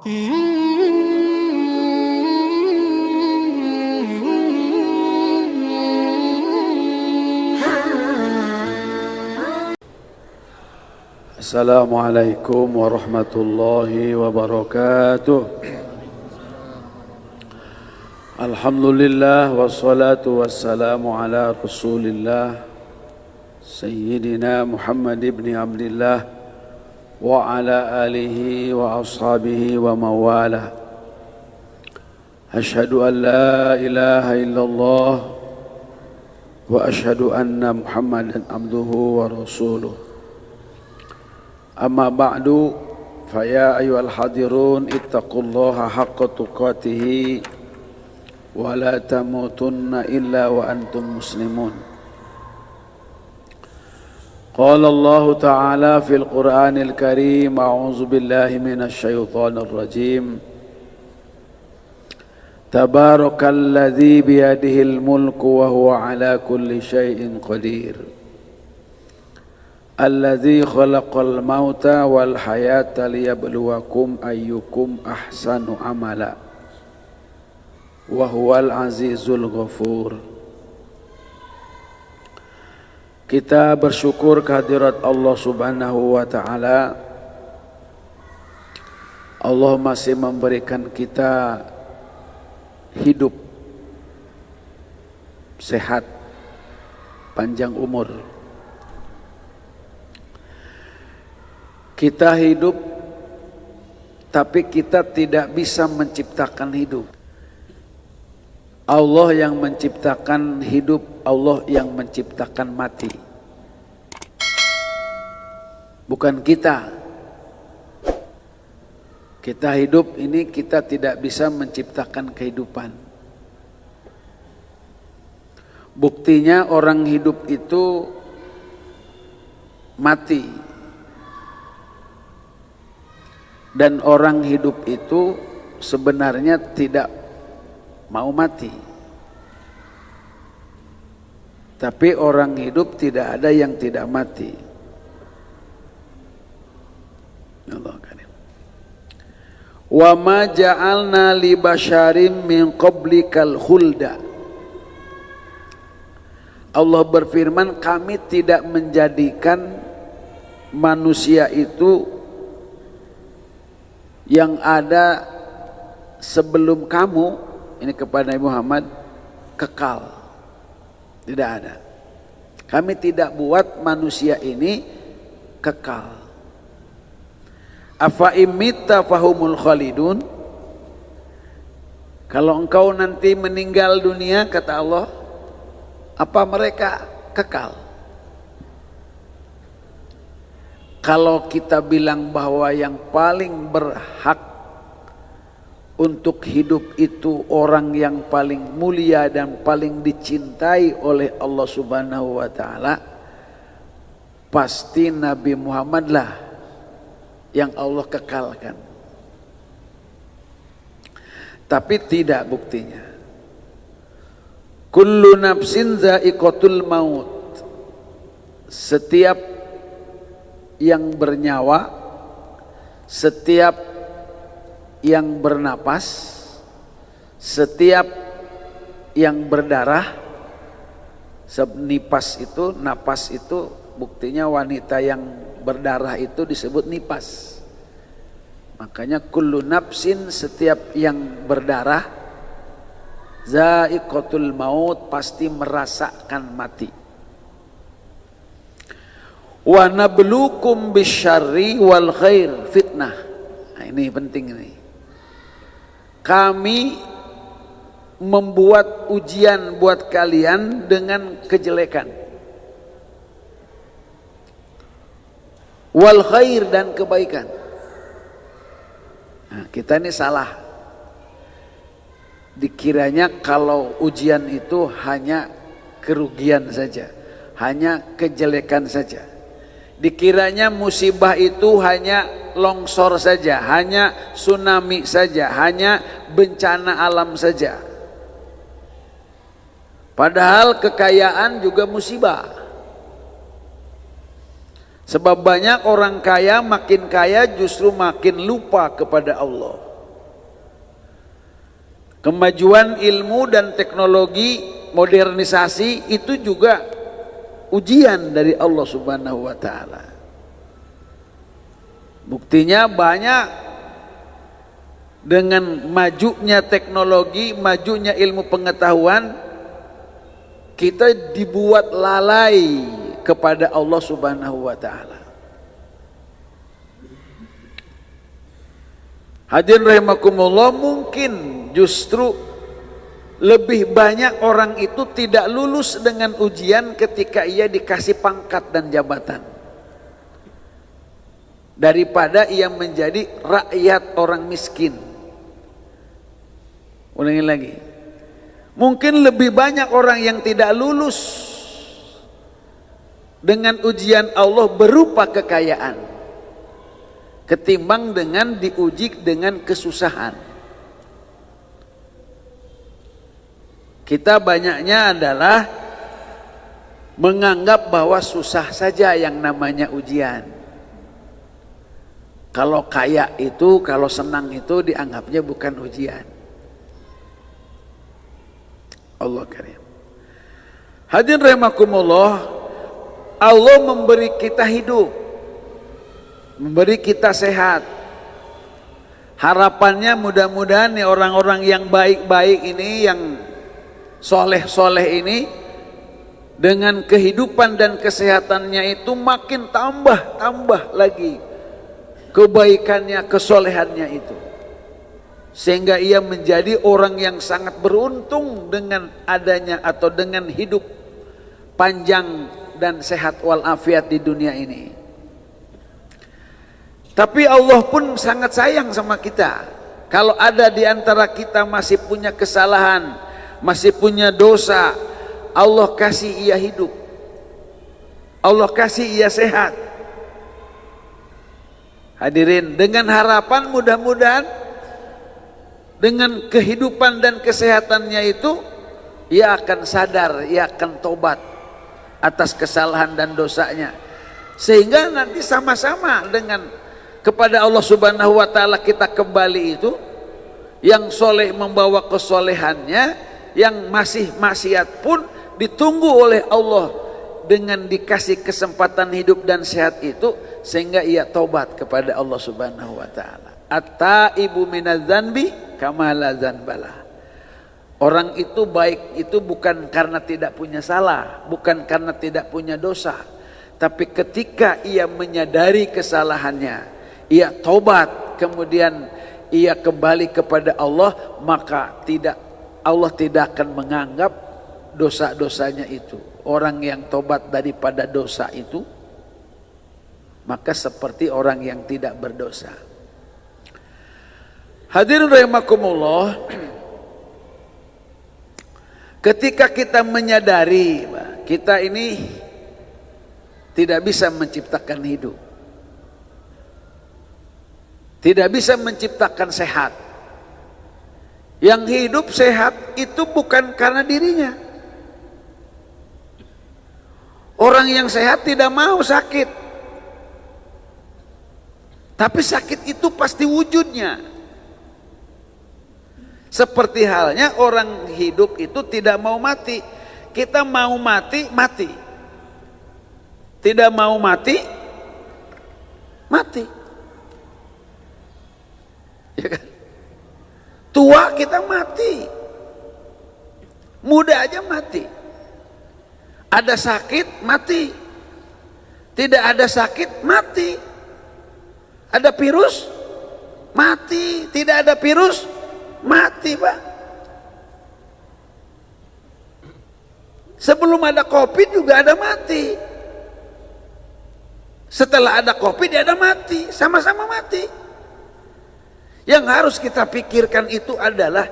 Assalamualaikum warahmatullahi wabarakatuh. Alhamdulillah wassalatu wassalamu ala Rasulillah Sayyidina Muhammad ibn Abdillah wa ala alihi wa ashabihi wa mawalah. Ashhadu an la ilaha illallah wa ashhadu anna Muhammadan abduhu wa rasuluh. Amma ba'du, faya ayyuhal hadirun ittaqullaha haqqa tuqatihi wa la tamutunna illa wa antum muslimun. Qala Allah Ta'ala fil Qur'anil Karim, a'udzu billahi minasy syaithanir rajim. Tabarakalladzi biyadihil mulku wa huwa ala kulli syai'in qadir. Alladzi khalaqal mauta wal hayata liyabluwakum ayyukum ahsanu amala wa huwal azizul ghafur. Kita bersyukur kehadirat Allah Subhanahu wa taala. Allah masih memberikan kita hidup, sehat, panjang umur. Kita hidup, tapi kita tidak bisa menciptakan hidup. Allah yang menciptakan hidup, Allah yang menciptakan mati. Bukan kita. Kita hidup ini kita tidak bisa menciptakan kehidupan. Buktinya orang hidup itu mati. Dan orang hidup itu sebenarnya tidak mau mati. Tapi orang hidup tidak ada yang tidak mati. Allah karim. Wa ma ja'alna li basyarin min qablikal khulda. Allah berfirman, kami tidak menjadikan manusia itu yang ada sebelum kamu, ini kepada Nabi Muhammad, kekal. Tidak ada. Kami tidak buat manusia ini kekal. Afa imitta fahumul khalidun. Kalau engkau nanti meninggal dunia, kata Allah, apa mereka kekal? Kalau kita bilang bahwa yang paling berhak untuk hidup itu orang yang paling mulia dan paling dicintai oleh Allah Subhanahu wa taala, pasti Nabi Muhammad lah yang Allah kekalkan. Tapi tidak buktinya. Kullu nafsin za'iqatul maut. Setiap yang bernyawa, setiap yang bernapas, setiap yang berdarah, nipas itu, napas itu buktinya wanita yang berdarah itu disebut nipas. Makanya kullu nafsin, setiap yang berdarah, za'iqatul maut, pasti merasakan mati. Wa nabluukum bisyarri wal khair fitnah. Nah, ini penting ini. Kami membuat ujian buat kalian dengan kejelekan. Wal khair, dan kebaikan. Nah, kita ini salah. Dikiranya kalau ujian itu hanya kerugian saja, hanya kejelekan saja. Dikiranya musibah itu hanya longsor saja, hanya tsunami saja, hanya bencana alam saja. Padahal kekayaan juga musibah. Sebab banyak orang kaya makin kaya justru makin lupa kepada Allah. Kemajuan ilmu dan teknologi, modernisasi itu juga ujian dari Allah Subhanahu wa taala. Buktinya banyak, dengan majunya teknologi, majunya ilmu pengetahuan, kita dibuat lalai kepada Allah Subhanahu wa taala. Hadirin rahimakumullah, mungkin justru lebih banyak orang itu tidak lulus dengan ujian ketika ia dikasih pangkat dan jabatan, daripada ia menjadi rakyat orang miskin. Ulangi lagi. Mungkin lebih banyak orang yang tidak lulus dengan ujian Allah berupa kekayaan ketimbang dengan diuji dengan kesusahan. Kita banyaknya adalah menganggap bahwa susah saja yang namanya ujian. Kalau kaya itu, kalau senang itu dianggapnya bukan ujian. Allah karim. Hadirin rahimakumullah, Allah memberi kita hidup, memberi kita sehat. Harapannya mudah-mudahan nih orang-orang yang baik-baik ini, yang soleh-soleh ini, dengan kehidupan dan kesehatannya itu makin tambah lagi kebaikannya, kesolehannya itu, sehingga ia menjadi orang yang sangat beruntung dengan adanya atau dengan hidup panjang dan sehat walafiat di dunia ini. Tapi Allah pun sangat sayang sama kita. Kalau ada di antara kita masih punya kesalahan, masih punya dosa, Allah kasih ia hidup, Allah kasih ia sehat. Hadirin, dengan harapan mudah-mudahan dengan kehidupan dan kesehatannya itu ia akan sadar, ia akan tobat atas kesalahan dan dosanya, sehingga nanti sama-sama dengan kepada Allah Subhanahu wa taala kita kembali itu, yang soleh membawa kesolehannya, yang masih maksiat pun ditunggu oleh Allah dengan dikasih kesempatan hidup dan sehat itu, sehingga ia tobat kepada Allah Subhanahu wa taala. At-taibu minadz-dzanbi kama la dzanbalah. Orang itu baik itu bukan karena tidak punya salah, bukan karena tidak punya dosa, tapi ketika ia menyadari kesalahannya, ia tobat, kemudian ia kembali kepada Allah, maka Allah tidak akan menganggap dosa-dosanya itu. Orang yang tobat daripada dosa itu, maka seperti orang yang tidak berdosa. Hadirin rahimakumullah, ketika kita menyadari kita ini tidak bisa menciptakan hidup, tidak bisa menciptakan sehat. Yang hidup sehat itu bukan karena dirinya. Orang yang sehat tidak mau sakit, tapi sakit itu pasti wujudnya. Seperti halnya orang hidup itu tidak mau mati. Kita mau mati, mati. Tidak mau mati, mati. Ya kan? Tua kita mati, muda aja mati. Ada sakit, mati. Tidak ada sakit, mati. Ada virus, mati. Tidak ada virus, mati, Pak. Sebelum ada COVID juga ada mati. Setelah ada COVID dia ada mati, sama-sama mati. Yang harus kita pikirkan itu adalah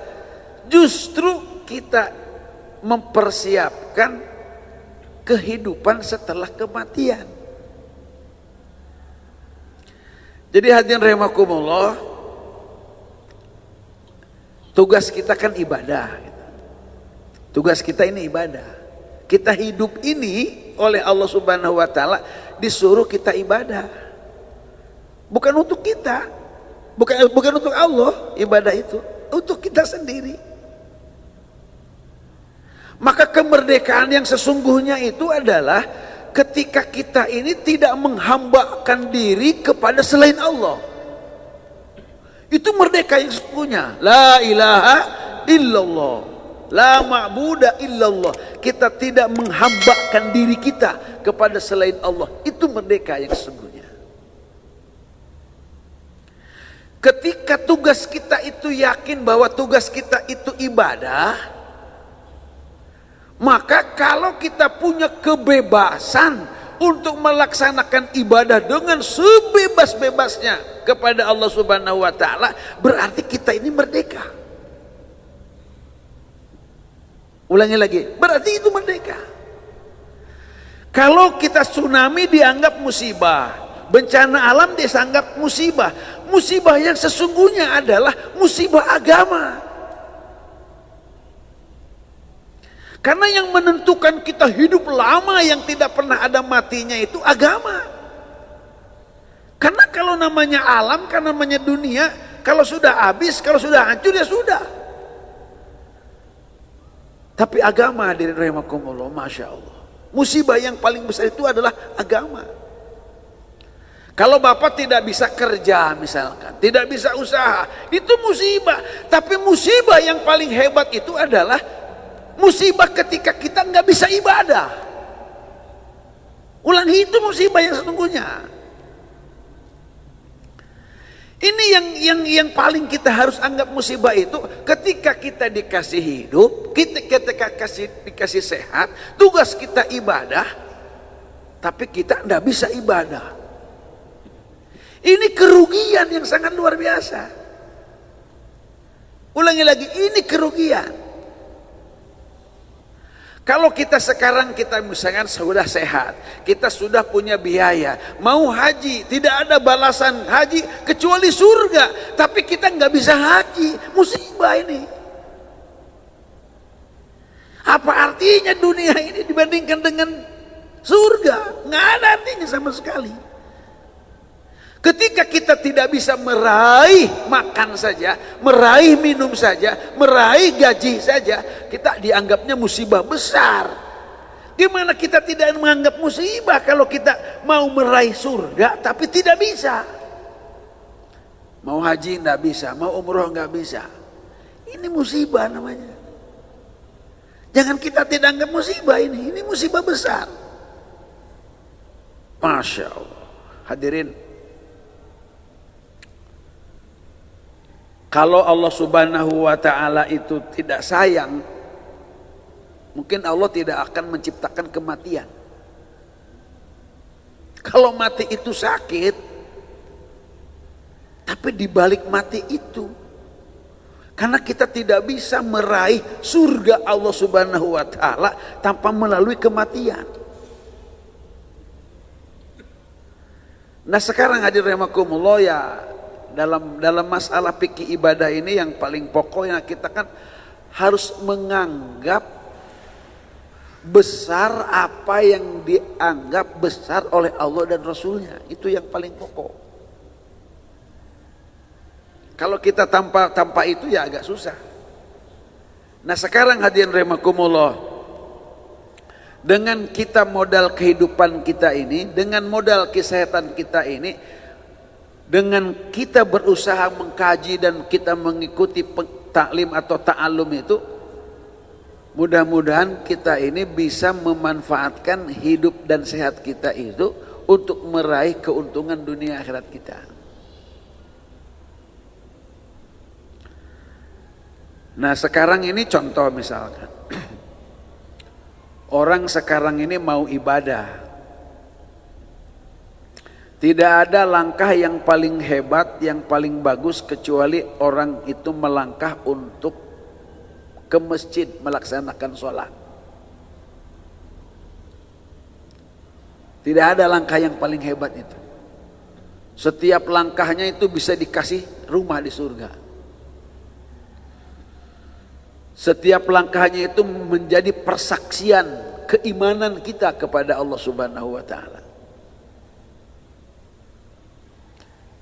justru kita mempersiapkan kehidupan setelah kematian. Jadi hadirin rahimakumullah, tugas kita kan ibadah. Tugas kita ini ibadah. Kita hidup ini oleh Allah Subhanahu wa taala disuruh kita ibadah. Bukan untuk kita, bukan untuk Allah ibadah itu, untuk kita sendiri. Maka kemerdekaan yang sesungguhnya itu adalah ketika kita ini tidak menghambakan diri kepada selain Allah. Itu merdeka yang sesungguhnya. La ilaha illallah, la ma'buda illallah. Kita tidak menghambakan diri kita kepada selain Allah. Itu merdeka yang sesungguhnya. Ketika tugas kita itu yakin bahwa tugas kita itu ibadah, maka kalau kita punya kebebasan untuk melaksanakan ibadah dengan sebebas-bebasnya kepada Allah Subhanahu wa taala, berarti kita ini merdeka. Ulangi lagi, berarti itu merdeka. Kalau kita tsunami dianggap musibah, bencana alam dianggap musibah. Musibah yang sesungguhnya adalah musibah agama. Karena yang menentukan kita hidup lama yang tidak pernah ada matinya itu agama. Karena kalau namanya alam, karena namanya dunia, kalau sudah habis, kalau sudah hancur ya sudah. Tapi agama, hadirin rahimakumullah, masya Allah, musibah yang paling besar itu adalah agama. Kalau bapak tidak bisa kerja misalkan, tidak bisa usaha, itu musibah. Tapi musibah yang paling hebat itu adalah musibah ketika kita nggak bisa ibadah. Ulangi, itu musibah yang sesungguhnya. Ini yang paling kita harus anggap musibah itu ketika kita dikasih hidup, ketika dikasih sehat, tugas kita ibadah, tapi kita nggak bisa ibadah. Ini kerugian yang sangat luar biasa. Ulangi lagi, ini kerugian. Kalau kita sekarang misalkan sudah sehat, kita sudah punya biaya, mau haji, tidak ada balasan haji kecuali surga, tapi kita nggak bisa haji, musibah ini. Apa artinya dunia ini dibandingkan dengan surga? Nggak ada artinya sama sekali. Ketika kita tidak bisa meraih makan saja, meraih minum saja, meraih gaji saja, kita dianggapnya musibah besar. Gimana kita tidak menganggap musibah kalau kita mau meraih surga tapi tidak bisa? Mau haji tidak bisa, mau umroh nggak bisa. Ini musibah namanya. Jangan kita tidak anggap musibah ini musibah besar. Masya Allah. Hadirin, kalau Allah Subhanahu wa ta'ala itu tidak sayang, mungkin Allah tidak akan menciptakan kematian. Kalau mati itu sakit, tapi dibalik mati itu, karena kita tidak bisa meraih surga Allah Subhanahu wa ta'ala tanpa melalui kematian. Nah sekarang hadirin rahimakumullah, ya, dalam masalah fikih ibadah ini yang paling pokoknya kita kan harus menganggap besar apa yang dianggap besar oleh Allah dan Rasulnya. Itu yang paling pokok. Kalau kita tanpa itu ya agak susah. Nah sekarang hadirin rahimakumullah, dengan kita modal kehidupan kita ini, dengan modal kesehatan kita ini, dengan kita berusaha mengkaji dan kita mengikuti taklim atau ta'alum itu, mudah-mudahan kita ini bisa memanfaatkan hidup dan sehat kita itu untuk meraih keuntungan dunia akhirat kita. Nah sekarang ini contoh misalkan, orang sekarang ini mau ibadah, tidak ada langkah yang paling hebat, yang paling bagus kecuali orang itu melangkah untuk ke masjid melaksanakan sholat. Tidak ada langkah yang paling hebat itu. Setiap langkahnya itu bisa dikasih rumah di surga. Setiap langkahnya itu menjadi persaksian keimanan kita kepada Allah Subhanahu wa ta'ala.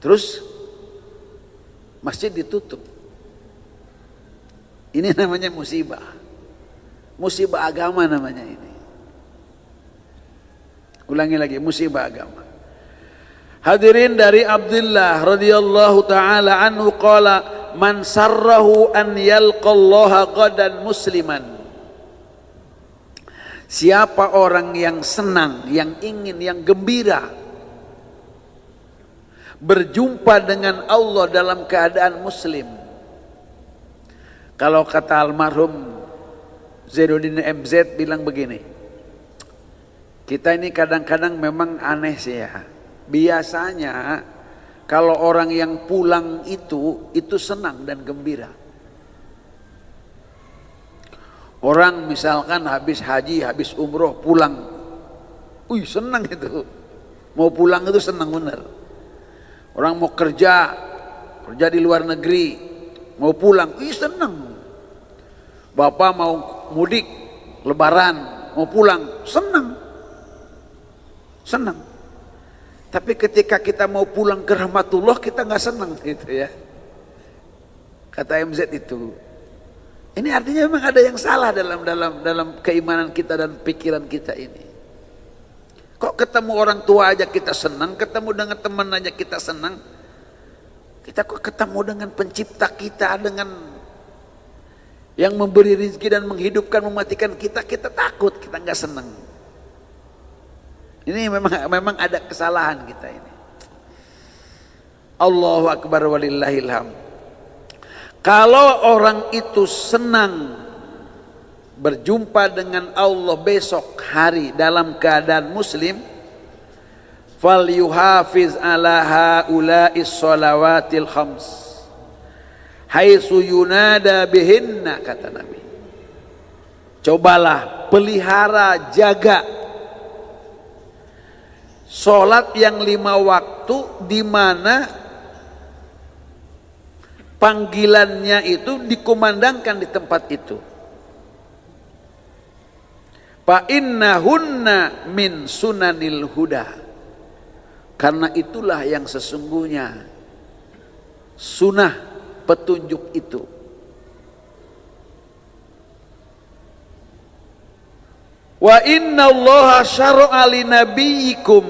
Terus masjid ditutup. Ini namanya musibah. Musibah agama namanya ini. Ulangi lagi, musibah agama. Hadirin, dari Abdullah radhiyallahu taala anhu qala man sarrahu an yalqallaha qadan musliman. Siapa orang yang senang, yang ingin, yang gembira berjumpa dengan Allah dalam keadaan muslim. Kalau kata almarhum Zainuddin MZ bilang begini, kita ini kadang-kadang memang aneh sih ya. Biasanya kalau orang yang pulang itu senang dan gembira. Orang misalkan habis haji, habis umroh, pulang, senang itu. Mau pulang itu senang benar. Orang mau kerja di luar negeri, mau pulang, senang. Bapak mau mudik, lebaran, mau pulang, senang. Tapi ketika kita mau pulang ke rahmatullah, kita nggak senang gitu ya. Kata MZ itu. Ini artinya memang ada yang salah dalam keimanan kita dan pikiran kita ini. Kok ketemu orang tua aja kita senang, ketemu dengan teman aja kita senang. Kita kok ketemu dengan pencipta kita, dengan yang memberi rezeki dan menghidupkan, mematikan kita takut, kita nggak senang. Ini memang ada kesalahan kita ini. Allahu Akbar walillahil hamd. Kalau orang itu senang berjumpa dengan Allah besok hari dalam keadaan muslim, falyuhafiz ala haula'is shalawatil khams haitsu yunada bihinna, kata Nabi. Cobalah pelihara, jaga sholat yang 5 waktu di mana panggilannya itu dikumandangkan di tempat itu. Fa innahunna min sunanil huda. Karena itulah yang sesungguhnya sunnah petunjuk itu. Wa inna allaha syara'a li nabiyyikum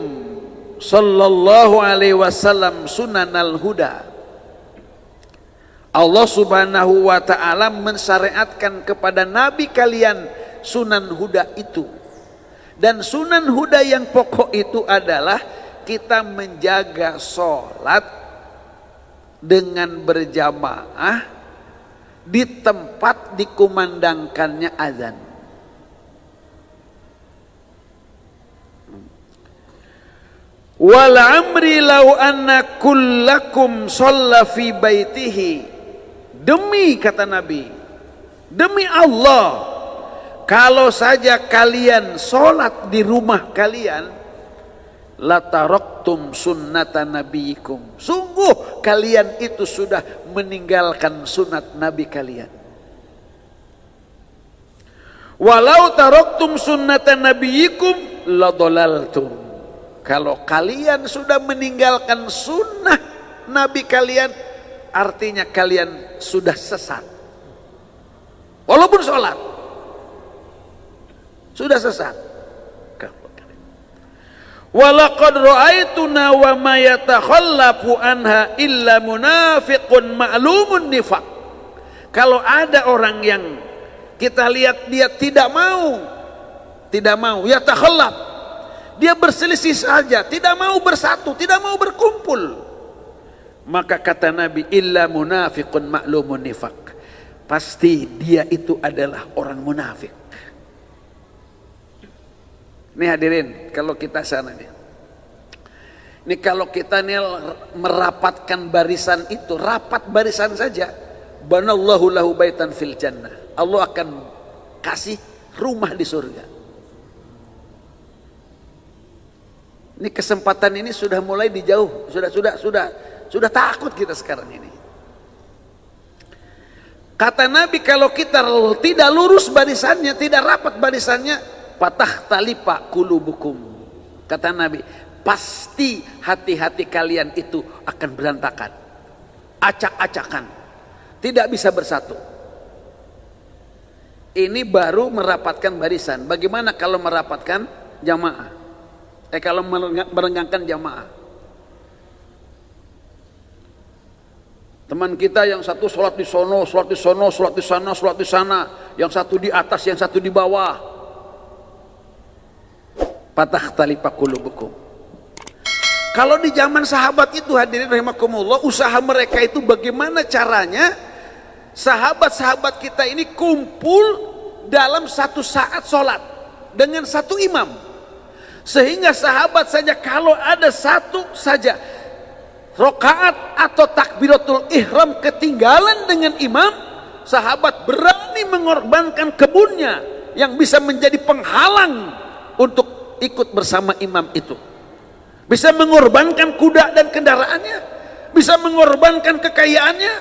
sallallahu alaihi wasallam sunanal huda. Allah subhanahu wa ta'ala mensyariatkan kepada nabi kalian sunan huda itu. Dan sunan huda yang pokok itu adalah kita menjaga sholat dengan berjamaah di tempat dikumandangkannya azan. Wal amri law anna kullakum shalla fi baitihi. Demi, kata Nabi, demi Allah, kalau saja kalian sholat di rumah kalian, lataraktum sunnata nabiyikum. Sungguh kalian itu sudah meninggalkan sunat Nabi kalian. Walau taraktum sunnata nabiyikum ladolaltum. Kalau kalian sudah meninggalkan sunnah Nabi kalian, artinya kalian sudah sesat. Walaupun sholat sudah sesat. Walaqad ra'aituna wa ma yatakhallafu anha illa munafiqun ma'lumun nifaq. Kalau ada orang yang kita lihat dia tidak mau yatakhallaf, dia berselisih saja, tidak mau bersatu, tidak mau berkumpul, maka kata Nabi, illa munafiqun ma'lumun nifaq, pasti dia itu adalah orang munafik. Ini hadirin, kalau kita sana nih, ini kalau kita nih merapatkan barisan itu, rapat barisan saja, banallahu lahu baitan fil jannah, Allah akan kasih rumah di surga. Ini kesempatan ini sudah mulai dijauh, sudah takut kita sekarang ini. Kata Nabi, kalau kita tidak lurus barisannya, tidak rapat barisannya, patah talipa kulubukum. Kata Nabi, pasti hati-hati kalian itu akan berantakan, acak-acakan, tidak bisa bersatu. Ini baru merapatkan barisan. Bagaimana kalau merapatkan jamaah? Kalau merenggangkan jamaah. Teman kita yang satu sholat di sono, sholat di sono, sholat di sana, sholat di sana. Yang satu di atas, yang satu di bawah. Patah tali pakulubukum. Kalau di zaman sahabat itu, hadirin rahimakumullah, usaha mereka itu bagaimana caranya sahabat-sahabat kita ini kumpul dalam satu saat sholat dengan satu imam, sehingga sahabat saja kalau ada satu saja rakaat atau takbiratul ihram ketinggalan dengan imam, sahabat berani mengorbankan kebunnya yang bisa menjadi penghalang untuk ikut bersama imam itu, bisa mengorbankan kuda dan kendaraannya, bisa mengorbankan kekayaannya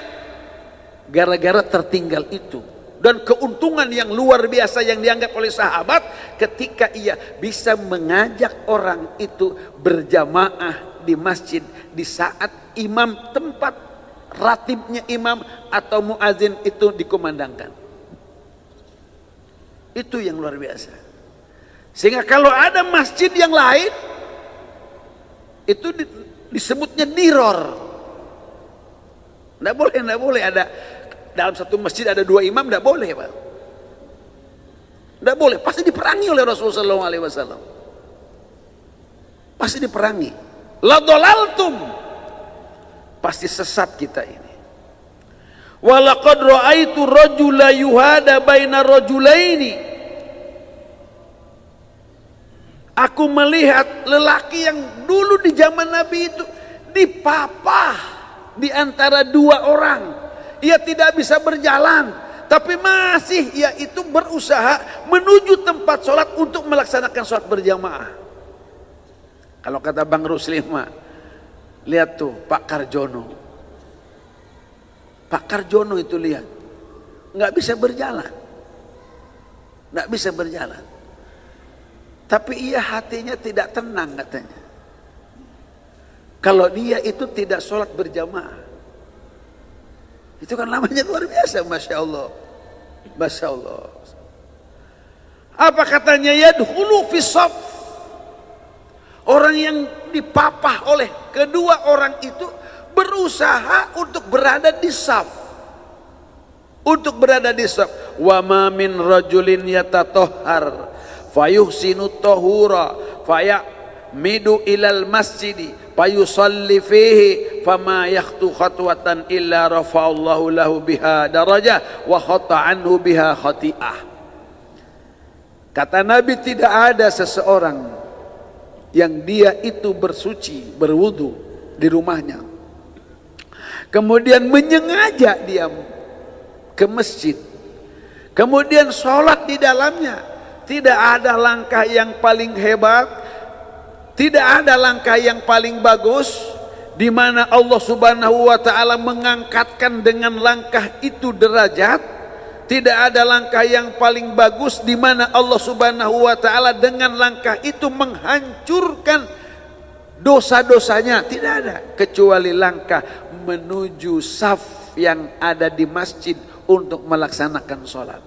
gara-gara tertinggal itu. Dan keuntungan yang luar biasa yang dianggap oleh sahabat ketika ia bisa mengajak orang itu berjamaah di masjid di saat imam, tempat ratibnya imam atau muazin itu dikumandangkan. Itu yang luar biasa. Sehingga kalau ada masjid yang lain itu disebutnya diror. Tidak boleh ada dalam satu masjid ada dua imam, tidak boleh, Pak. Tidak boleh, pasti diperangi oleh Rasulullah SAW. Pasti diperangi. La dolaltum, pasti sesat kita ini. Walaqad ra'aitu rajula yuhada baina rajulaini. Aku melihat lelaki yang dulu di zaman Nabi itu dipapah di antara dua orang. Ia tidak bisa berjalan, tapi masih ia itu berusaha menuju tempat sholat untuk melaksanakan sholat berjamaah. Kalau kata Bang Ruslim, lihat tuh Pak Karjono. Pak Karjono itu lihat, nggak bisa berjalan, nggak bisa berjalan. Tapi ia hatinya tidak tenang katanya. Kalau dia itu tidak sholat berjamaah. Itu kan namanya luar biasa, Masya Allah. Masya Allah. Apa katanya? Yadkhulu fi shaf. Orang yang dipapah oleh kedua orang itu berusaha untuk berada di shaf. Untuk berada di shaf. Wa ma min rajulin yatatahhar fayuhsinu tahura fayamidu ilal masjidi fayusalli fihi fama yakhtu khatwatan illa rafa'allahu lahu biha darajah wa khata anhu biha khati'ah. Kata Nabi, tidak ada seseorang yang dia itu bersuci, berwudu di rumahnya, kemudian menyengaja dia ke masjid, kemudian sholat di dalamnya. Tidak ada langkah yang paling hebat, tidak ada langkah yang paling bagus di mana Allah Subhanahu wa taala mengangkatkan dengan langkah itu derajat. Tidak ada langkah yang paling bagus di mana Allah Subhanahu wa taala dengan langkah itu menghancurkan dosa-dosanya. Tidak ada kecuali langkah menuju shaf yang ada di masjid untuk melaksanakan sholat.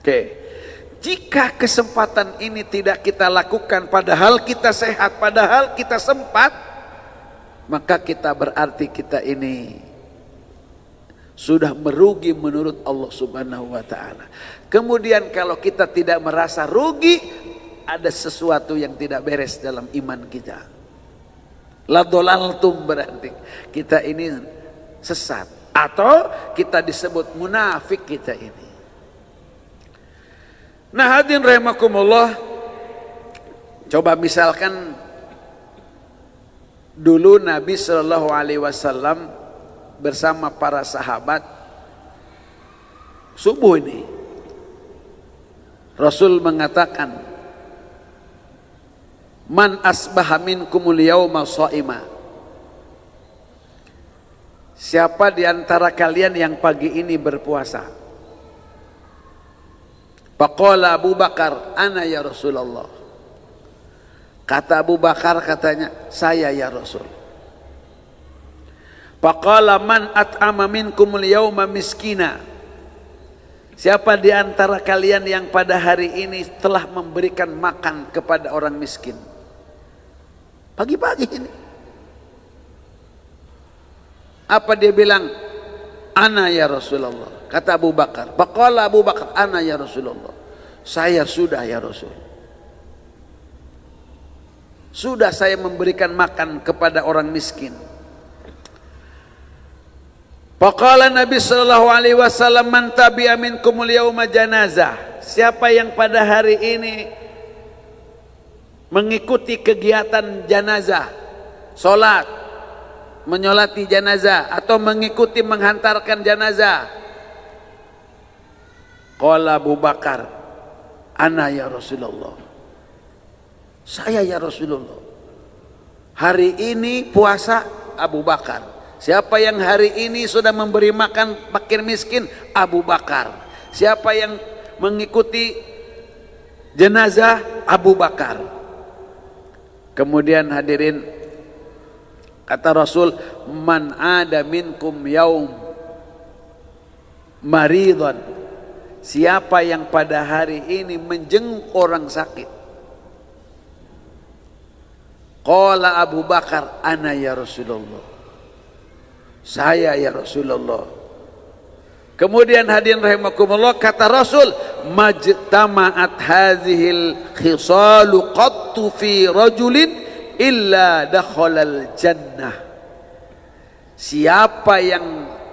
Oke, jika kesempatan ini tidak kita lakukan padahal kita sehat, padahal kita sempat, maka kita berarti kita ini sudah merugi menurut Allah Subhanahu wa taala. Kemudian kalau kita tidak merasa rugi, ada sesuatu yang tidak beres dalam iman kita. La dolaltum, berarti kita ini sesat atau kita disebut munafik kita ini. Nah, hadirin rahimakumullah, coba misalkan dulu Nabi Shallallahu Alaihi Wasallam bersama para sahabat subuh ini, Rasul mengatakan, man asbaha minkumul yauma shaima. Siapa di antara kalian yang pagi ini berpuasa? Faqala Abu Bakar, ana ya Rasulullah. Kata Abu Bakar, katanya, saya ya Rasul. Faqala man at'ama minkumul yauma miskina. Siapa di antara kalian yang pada hari ini telah memberikan makan kepada orang miskin? Pagi-pagi ini. Apa dia bilang? Ana ya Rasulullah. Kata Abu Bakar. Faqala Abu Bakar, ana ya Rasulullah. Saya sudah ya Rasul. Sudah saya memberikan makan kepada orang miskin. Faqala Nabi sallallahu alaihi wasallam, man tabi'a minkumul yauma janazah. Siapa yang pada hari ini mengikuti kegiatan janazah, salat, menyolati janazah atau mengikuti menghantarkan janazah. Qala Abu Bakar, ana ya Rasulullah. Saya ya Rasulullah. Hari ini puasa Abu Bakar. Siapa yang hari ini sudah memberi makan fakir miskin? Abu Bakar. Siapa yang mengikuti jenazah? Abu Bakar. Kemudian hadirin, kata Rasul, man ada minkum yaum maridhan. Siapa yang pada hari ini menjenguk orang sakit? Qala Abu Bakar, ana ya Rasulullah. Saya ya Rasulullah. Kemudian hadirin rahimakumullah, kata Rasul, majtama'at hazihil khisalu qattu fi rajulin illa dakhalal jannah. Siapa yang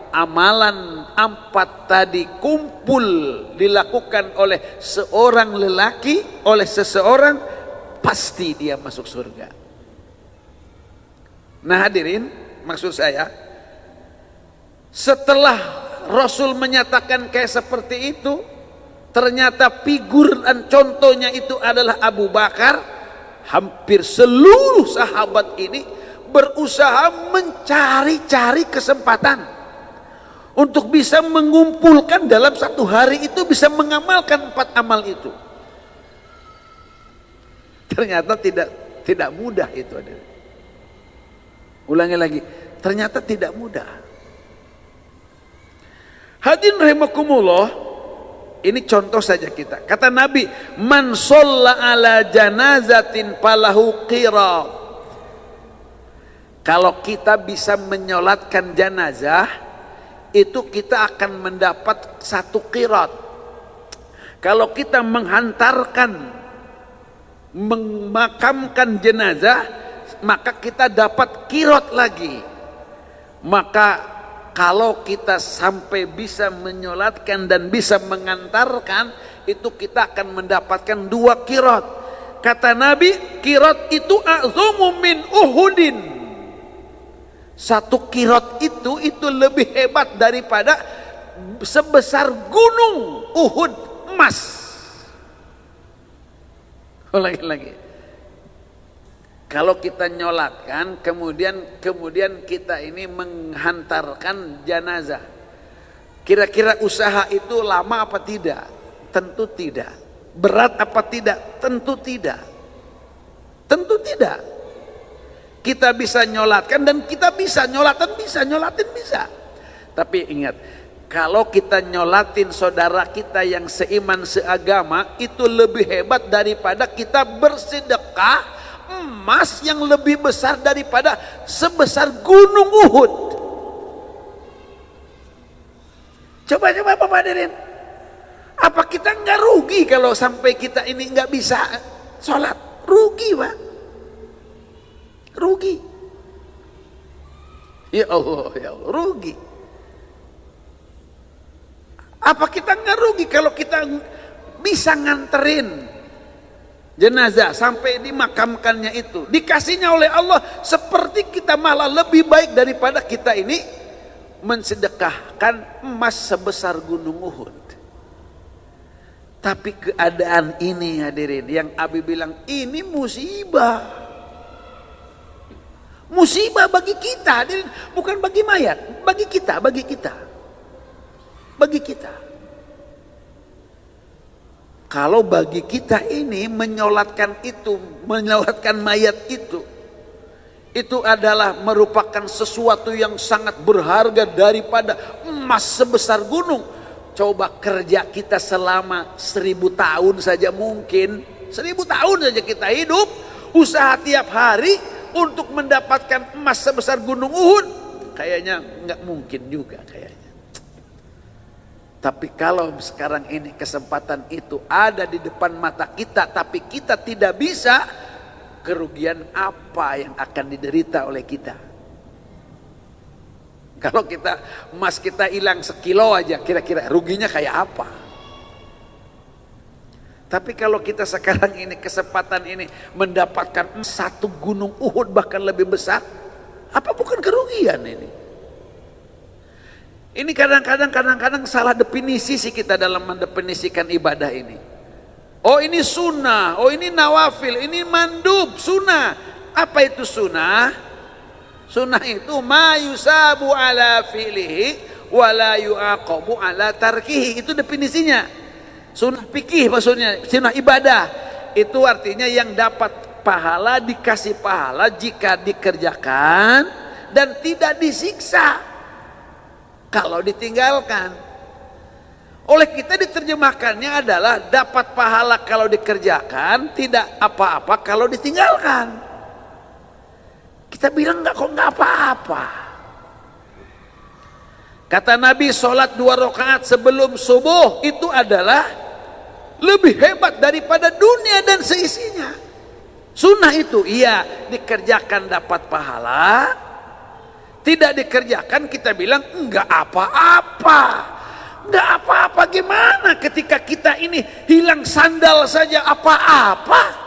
amalan 4 tadi kumpul dilakukan oleh seorang lelaki, oleh seseorang, pasti dia masuk surga. Nah hadirin, maksud saya, setelah Rasul menyatakan kayak seperti itu, ternyata figur dan contohnya itu adalah Abu Bakar. Hampir seluruh sahabat ini berusaha mencari-cari kesempatan untuk bisa mengumpulkan dalam satu hari itu, bisa mengamalkan 4 amal itu. Ternyata tidak mudah itu. Ulangi lagi, ternyata tidak mudah. Hadirin rahimakumullah, ini contoh saja kita. Kata Nabi, man shalla ala janazatin falahu qirat. Kalau kita bisa menyolatkan jenazah, itu kita akan mendapat 1 qirat. Kalau kita menghantarkan, memakamkan jenazah, maka kita dapat qirat lagi. Maka kalau kita sampai bisa menyolatkan dan bisa mengantarkan, itu kita akan mendapatkan 2 qirat. Kata Nabi, qirat itu a'zamu min Uhudin. 1 qirat itu lebih hebat daripada sebesar gunung Uhud emas. Lagi. Kalau kita nyolatkan, kemudian kita ini menghantarkan jenazah, kira-kira usaha itu lama apa tidak? Tentu tidak. Berat apa tidak? Tentu tidak. Tentu tidak. Kita bisa nyolatkan dan kita bisa nyolatin bisa. Tapi ingat, kalau kita nyolatin saudara kita yang seiman seagama, itu lebih hebat daripada kita bersedekah emas yang lebih besar daripada sebesar gunung Uhud. Coba Bapak hadirin, apa kita nggak rugi kalau sampai kita ini nggak bisa sholat? Rugi Pak, rugi. Ya Allah, rugi. Apa kita nggak rugi kalau kita bisa nganterin jenazah sampai dimakamkannya itu, dikasihnya oleh Allah, seperti kita malah lebih baik daripada kita ini mensedekahkan emas sebesar gunung Uhud. Tapi keadaan ini hadirin, yang Abi bilang ini musibah. Musibah bagi kita hadirin, bukan bagi mayat, bagi kita. Kalau bagi kita ini menyolatkan mayat itu adalah merupakan sesuatu yang sangat berharga daripada emas sebesar gunung. Coba kerja kita selama 1000 tahun saja mungkin. 1000 tahun saja kita hidup. Usaha tiap hari untuk mendapatkan emas sebesar gunung Uhud. Kayaknya nggak mungkin juga kayaknya. Tapi kalau sekarang ini kesempatan itu ada di depan mata kita, tapi kita tidak bisa, kerugian apa yang akan diderita oleh kita? Kalau emas kita hilang sekilo aja, kira-kira ruginya kayak apa? Tapi kalau kita sekarang ini kesempatan ini mendapatkan 1 gunung Uhud bahkan lebih besar, apa bukan kerugian ini? Ini kadang-kadang salah definisi sih kita dalam mendefinisikan ibadah ini. Oh ini sunnah, oh ini nawafil, ini mandub, sunnah. Apa itu sunnah? Sunnah itu ma yusabu ala fi'lihi wa la yu'aqabu ala tarkihi. Itu definisinya. Sunnah fikih maksudnya, sunnah ibadah. Itu artinya yang dapat pahala, dikasih pahala jika dikerjakan dan tidak disiksa kalau ditinggalkan. Oleh kita diterjemahkannya adalah dapat pahala kalau dikerjakan, tidak apa-apa kalau ditinggalkan. Kita bilang nggak apa-apa. Kata Nabi, sholat 2 rakaat sebelum subuh itu adalah lebih hebat daripada dunia dan seisinya. Sunnah itu iya, dikerjakan dapat pahala, tidak dikerjakan kita bilang enggak apa-apa. Enggak apa-apa gimana ketika kita ini hilang sandal saja apa-apa?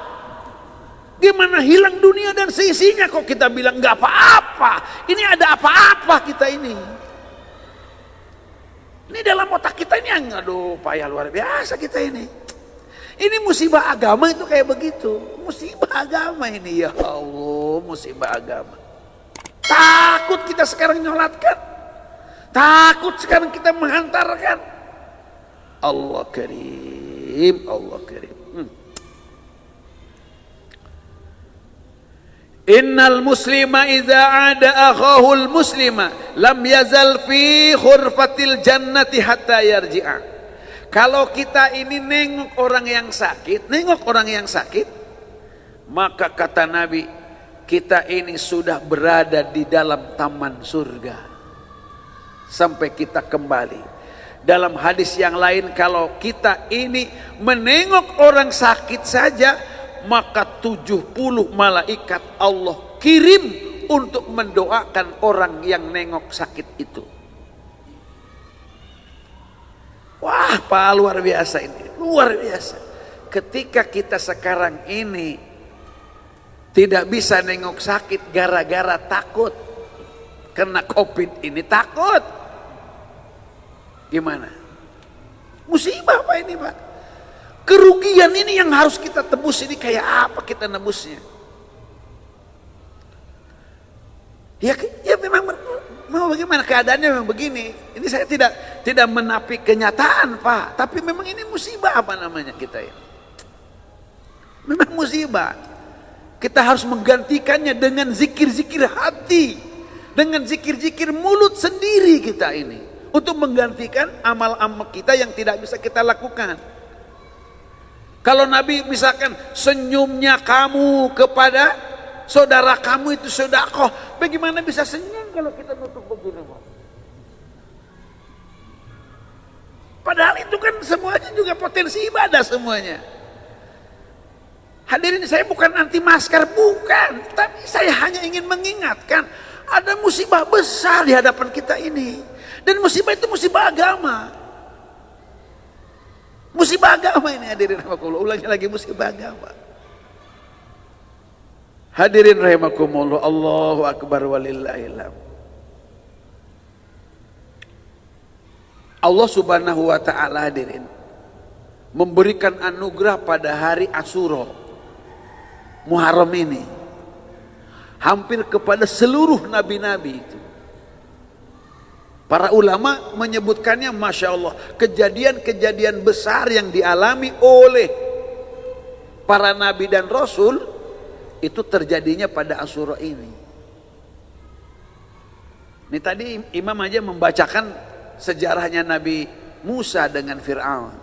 Gimana hilang dunia dan seisinya kok kita bilang enggak apa-apa? Ini ada apa-apa kita ini. Ini dalam otak kita ini, aduh payah luar biasa kita ini. Ini musibah agama itu kayak begitu. Musibah agama ini, ya Allah, musibah agama. Takut kita sekarang nyolatkan. Takut sekarang kita menghantarkan. Allah karim, Allah karim. Innal muslima idza ada akhahul muslima lam yazal fi khurfatil jannati hatta yarji'a. Kalau kita ini nengok orang yang sakit, maka kata Nabi, kita ini sudah berada di dalam taman surga sampai kita kembali. Dalam hadis yang lain, kalau kita ini menengok orang sakit saja, maka 70 malaikat Allah kirim untuk mendoakan orang yang nengok sakit itu. Wah, Pak, luar biasa ini, luar biasa. Ketika kita sekarang ini tidak bisa nengok sakit gara-gara takut kena COVID ini, takut. Gimana? Musibah Pak ini, Pak. Kerugian ini yang harus kita tebus ini kayak apa kita nebusnya? Ya memang mau bagaimana keadaannya memang begini. Ini saya tidak menapi kenyataan Pak, tapi memang ini musibah apa namanya kita ya. Memang musibah. Kita harus menggantikannya dengan zikir-zikir hati, dengan zikir-zikir mulut sendiri kita ini, untuk menggantikan amal-amal kita yang tidak bisa kita lakukan. Kalau Nabi misalkan senyumnya kamu kepada saudara kamu itu sedekah, bagaimana bisa senyum kalau kita nutup begini? Padahal itu kan semuanya juga potensi ibadah semuanya. Hadirin, saya bukan anti masker, bukan, tapi saya hanya ingin mengingatkan ada musibah besar di hadapan kita ini, dan musibah itu musibah agama. Musibah agama ini, hadirin rahimakumullah. Ulangi lagi, musibah agama. Hadirin rahimakumullah, Allahu akbar walillahil hamd. Allah subhanahu wa ta'ala, hadirin, memberikan anugerah pada hari Asyura Muharram ini hampir kepada seluruh nabi-nabi itu. Para ulama menyebutkannya, Masya Allah, kejadian-kejadian besar yang dialami oleh para nabi dan rasul itu terjadinya pada Asyura ini. Ini tadi imam aja membacakan sejarahnya Nabi Musa dengan Fir'aun.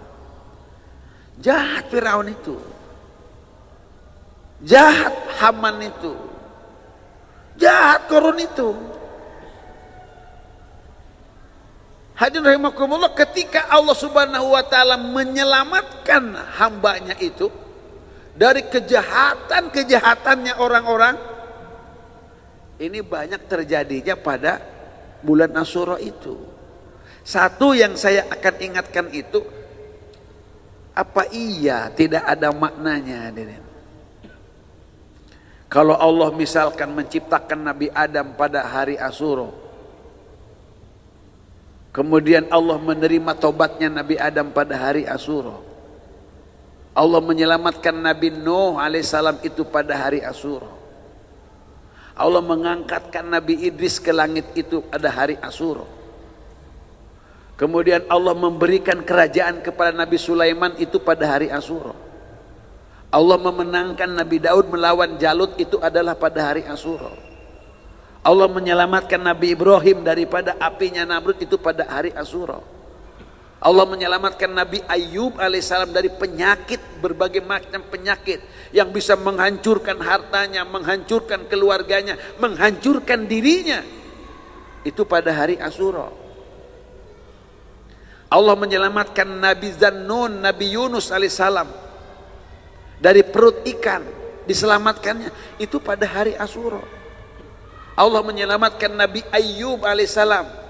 Jahat Fir'aun itu, jahat Haman itu, jahat Korun itu. Hadirin rahimakumullah, ketika Allah Subhanahu wa taala menyelamatkan hambanya itu dari kejahatan-kejahatannya orang-orang, ini banyak terjadinya pada bulan Asyura itu. Satu yang saya akan ingatkan itu, apa iya tidak ada maknanya, hadirin? Kalau Allah misalkan menciptakan Nabi Adam pada hari Asyura, kemudian Allah menerima tobatnya Nabi Adam pada hari Asyura, Allah menyelamatkan Nabi Nuh alaihissalam itu pada hari Asyura, Allah mengangkatkan Nabi Idris ke langit itu pada hari Asyura, kemudian Allah memberikan kerajaan kepada Nabi Sulaiman itu pada hari Asyura, Allah memenangkan Nabi Daud melawan Jalut itu adalah pada hari Asyura, Allah menyelamatkan Nabi Ibrahim daripada apinya Namrud itu pada hari Asyura, Allah menyelamatkan Nabi Ayub alaihissalam dari penyakit, berbagai macam penyakit yang bisa menghancurkan hartanya, menghancurkan keluarganya, menghancurkan dirinya, itu pada hari Asyura. Allah menyelamatkan Nabi Zannun, Nabi Yunus alaihissalam dari perut ikan, diselamatkannya itu pada hari Asyura. Allah menyelamatkan Nabi Ayyub alaihissalam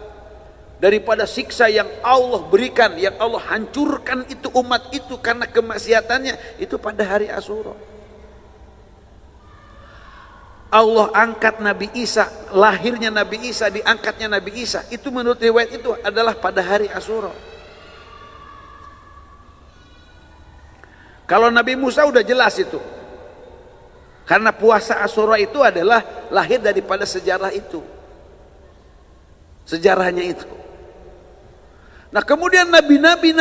daripada siksa yang Allah berikan, yang Allah hancurkan itu umat itu karena kemaksiatannya, itu pada hari Asyura. Allah angkat Nabi Isa, lahirnya Nabi Isa, diangkatnya Nabi Isa, itu menurut riwayat itu adalah pada hari Asyura. Kalau Nabi Musa udah jelas itu, karena puasa Asyura itu adalah lahir daripada sejarah itu, sejarahnya itu. Nah kemudian nabi-nabi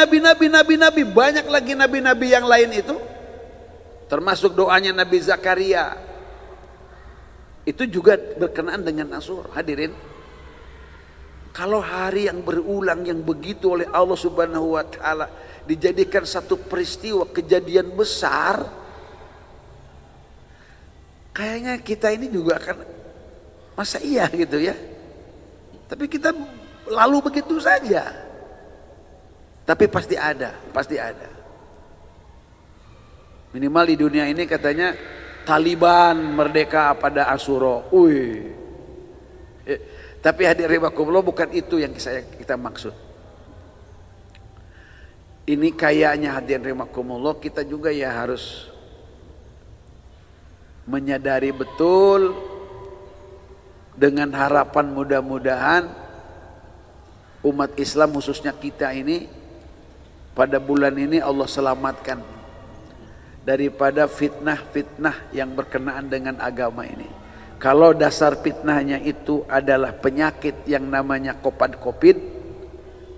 banyak lagi nabi-nabi yang lain itu, termasuk doanya Nabi Zakaria, itu juga berkenaan dengan Asyura. Hadirin, kalau hari yang berulang yang begitu oleh Allah Subhanahu wa taala dijadikan satu peristiwa kejadian besar, kayaknya kita ini juga akan, masa iya gitu ya, tapi kita lalu begitu saja. Tapi pasti ada, pasti ada. Minimal di dunia ini katanya Taliban merdeka pada Asyura. Tapi hadirin rahimakumullah, bukan itu yang kita maksud. Ini kayaknya hadirin rahimakumullah, kita juga ya harus menyadari betul, dengan harapan mudah-mudahan umat Islam khususnya kita ini pada bulan ini Allah selamatkan daripada fitnah-fitnah yang berkenaan dengan agama ini. Kalau dasar fitnahnya itu adalah penyakit yang namanya COVID,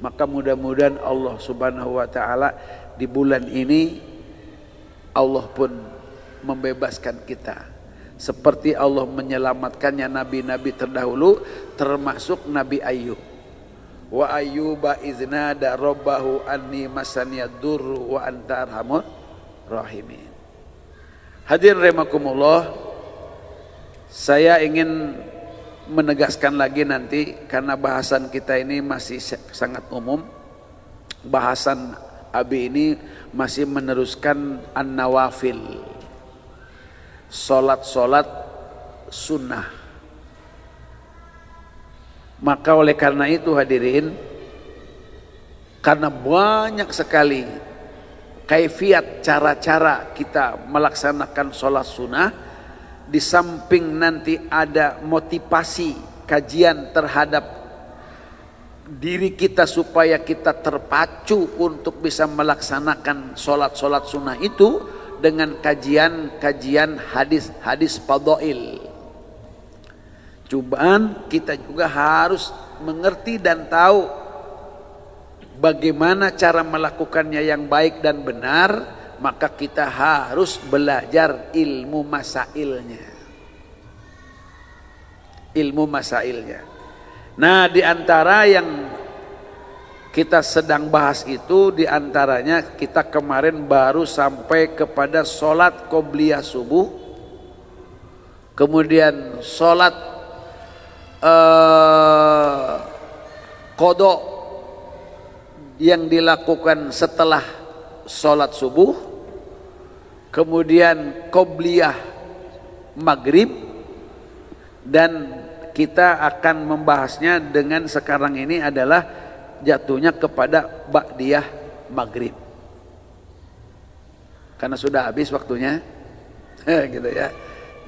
maka mudah-mudahan Allah Subhanahu wa taala di bulan ini Allah pun membebaskan kita, seperti Allah menyelamatkannya nabi-nabi terdahulu, termasuk Nabi Ayyub. Wa ayyuba iznada rabbahu anni masaniyad-durru wa anta arhamur rahimin. Hadirin rahimakumullah, saya ingin menegaskan lagi nanti, karena bahasan kita ini masih sangat umum. Bahasan Abi ini masih meneruskan an-nawafil, solat-solat sunnah. Maka oleh karena itu hadirin, karena banyak sekali kaifiat cara-cara kita melaksanakan solat sunnah, di samping nanti ada motivasi kajian terhadap diri kita supaya kita terpacu untuk bisa melaksanakan solat-solat sunnah itu dengan kajian-kajian hadis-hadis fadhail. Cobaan kita juga harus mengerti dan tahu bagaimana cara melakukannya yang baik dan benar. Maka kita harus belajar ilmu masailnya. Ilmu masailnya. Nah, di antara yang kita sedang bahas itu, diantaranya kita kemarin baru sampai kepada sholat qobliyah subuh, kemudian sholat qadha yang dilakukan setelah sholat subuh, kemudian qobliyah maghrib, dan kita akan membahasnya dengan sekarang ini adalah jatuhnya kepada ba'diyah maghrib, karena sudah habis waktunya gitu ya.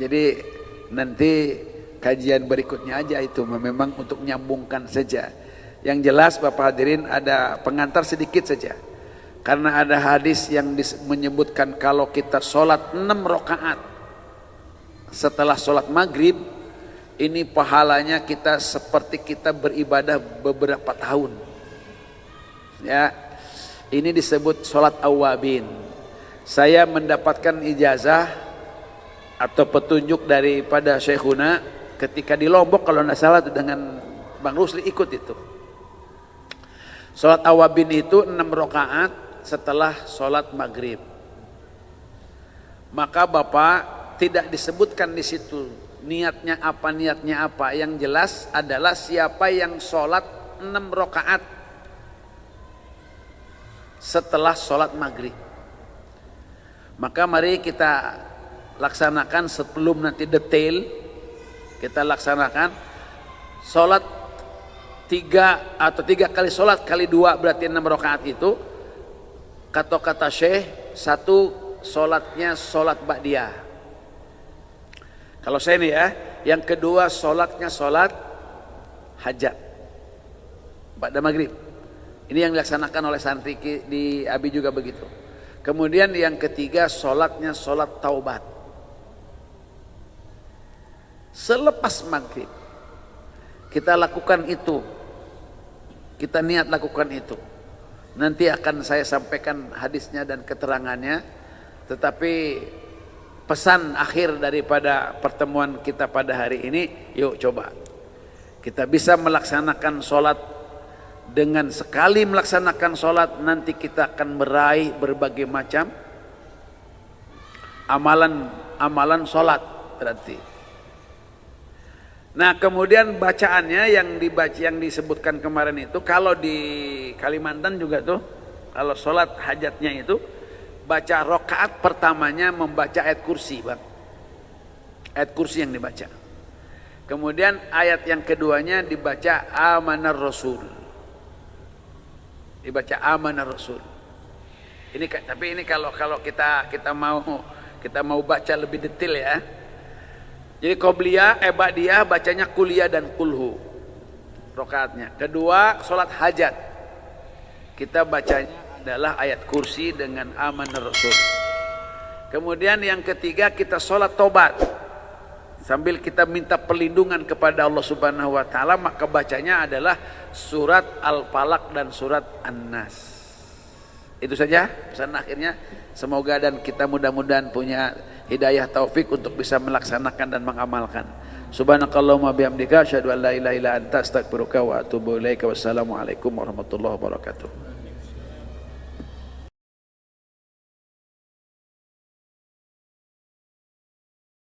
Jadi nanti kajian berikutnya aja itu, memang untuk menyambungkan saja. Yang jelas Bapak hadirin, ada pengantar sedikit saja, karena ada hadis yang menyebutkan kalau kita sholat 6 rakaat setelah sholat maghrib, ini pahalanya kita seperti kita beribadah beberapa tahun. Ya, ini disebut sholat awabin. Saya mendapatkan ijazah atau petunjuk daripada Syekhuna ketika di Lombok kalau tidak salah dengan Bang Rusli ikut itu. Sholat awabin itu 6 rakaat setelah sholat maghrib. Maka Bapak tidak disebutkan di situ niatnya apa, niatnya apa. Yang jelas adalah siapa yang sholat 6 rakaat setelah sholat maghrib, maka mari kita laksanakan sebelum nanti detail. Kita laksanakan sholat 3 kali sholat kali 2 berarti 6 rakaat itu. Kata Syekh, 1 sholatnya sholat ba'diyah. Kalau saya ini ya, yang kedua sholatnya sholat hajat ba'da maghrib. Ini yang dilaksanakan oleh santri di Abi juga begitu. Kemudian yang ketiga sholatnya sholat taubat selepas maghrib. Kita lakukan itu, kita niat lakukan itu. Nanti akan saya sampaikan hadisnya dan keterangannya. Tetapi pesan akhir daripada pertemuan kita pada hari ini, yuk coba kita bisa melaksanakan sholat. Dengan sekali melaksanakan sholat, nanti kita akan meraih berbagai macam amalan sholat berarti. Nah, kemudian bacaannya yang disebutkan kemarin itu, kalau di Kalimantan juga tuh, kalau sholat hajatnya itu baca rakaat pertamanya membaca ayat kursi, Bang. Ayat kursi yang dibaca. Kemudian ayat yang keduanya dibaca amanar rasul. Dibaca amanah rasul. Ini tapi ini kalau kita mau baca lebih detail ya. Jadi qobliyah ba'diyah bacanya kuliah dan kulhu rakaatnya. Kedua sholat hajat, kita bacanya adalah ayat kursi dengan amanah rasul. Kemudian yang ketiga kita sholat tobat sambil kita minta perlindungan kepada Allah Subhanahu wa taala, maka bacanya adalah surat Al-Falaq dan surat An-Nas. Itu saja pesan akhirnya. Semoga dan kita mudah-mudahan punya hidayah taufik untuk bisa melaksanakan dan mengamalkan. Subhanakallahumma bihamdika asyhadu an la ilaha illa anta astaghfiruka wa atubu ilaika. Wassalamualaikum warahmatullahi wabarakatuh.